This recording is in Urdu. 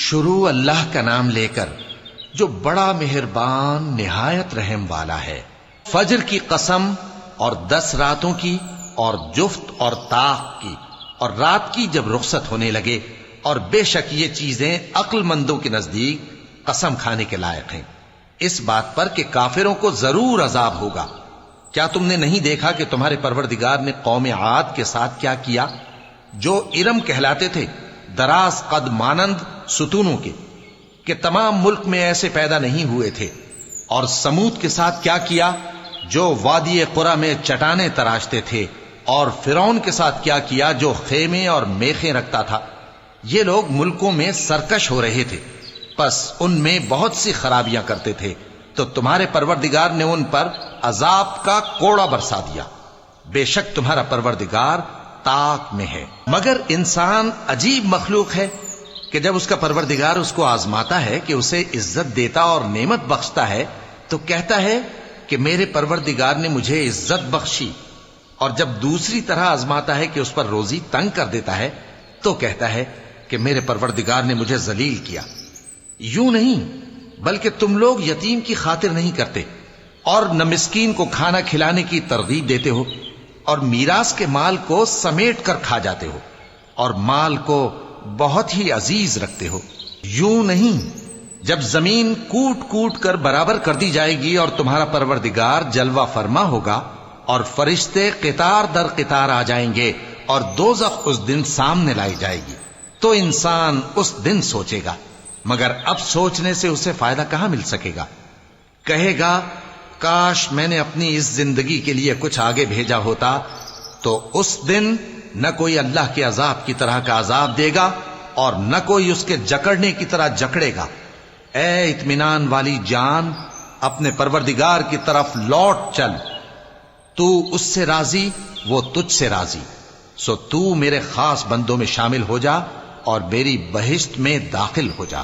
شروع اللہ کا نام لے کر جو بڑا مہربان نہایت رحم والا ہے۔ فجر کی قسم اور 10 راتوں کی اور جفت اور طاق کی اور رات کی جب رخصت ہونے لگے، اور بے شک یہ چیزیں عقل مندوں کے نزدیک قسم کھانے کے لائق ہیں، اس بات پر کہ کافروں کو ضرور عذاب ہوگا۔ کیا تم نے نہیں دیکھا کہ تمہارے پروردگار نے قوم عاد کے ساتھ کیا کیا، جو ارم کہلاتے تھے، دراز قد مانند ستونوں کے، کہ تمام ملک میں ایسے پیدا نہیں ہوئے تھے؟ اور سمود کے ساتھ کیا کیا، جو وادی قرى میں چٹانیں تراشتے تھے؟ اور فرعون کے ساتھ کیا کیا، جو خیمے اور میخیں رکھتا تھا؟ یہ لوگ ملکوں میں سرکش ہو رہے تھے، پس ان میں بہت سی خرابیاں کرتے تھے، تو تمہارے پروردگار نے ان پر عذاب کا کوڑا برسا دیا۔ بے شک تمہارا پروردگار طاق میں ہے۔ مگر انسان عجیب مخلوق ہے کہ جب اس کا پروردگار اس کو آزماتا ہے کہ اسے عزت دیتا اور نعمت بخشتا ہے تو کہتا ہے کہ میرے پروردگار نے مجھے عزت بخشی، اور جب دوسری طرح آزماتا ہے کہ اس پر روزی تنگ کر دیتا ہے تو کہتا ہے کہ میرے پروردگار نے مجھے ذلیل کیا۔ یوں نہیں، بلکہ تم لوگ یتیم کی خاطر نہیں کرتے، اور نہ مسکین کو کھانا کھلانے کی ترغیب دیتے ہو، اور میراث کے مال کو سمیٹ کر کھا جاتے ہو، اور مال کو بہت ہی عزیز رکھتے ہو۔ یوں نہیں، جب زمین کوٹ کوٹ کر برابر کر دی جائے گی اور تمہارا پروردگار جلوہ فرما ہوگا اور فرشتے قطار در قطار آ جائیں گے اور دوزخ اس دن سامنے لائی جائے گی، تو انسان اس دن سوچے گا، مگر اب سوچنے سے اسے فائدہ کہاں مل سکے گا؟ کہے گا کاش میں نے اپنی اس زندگی کے لیے کچھ آگے بھیجا ہوتا، تو اس دن نہ کوئی اللہ کے عذاب کی طرح کا عذاب دے گا اور نہ کوئی اس کے جکڑنے کی طرح جکڑے گا۔ اے اطمینان والی جان، اپنے پروردگار کی طرف لوٹ چل، تو اس سے راضی، وہ تجھ سے راضی، سو تو میرے خاص بندوں میں شامل ہو جا اور میری بہشت میں داخل ہو جا۔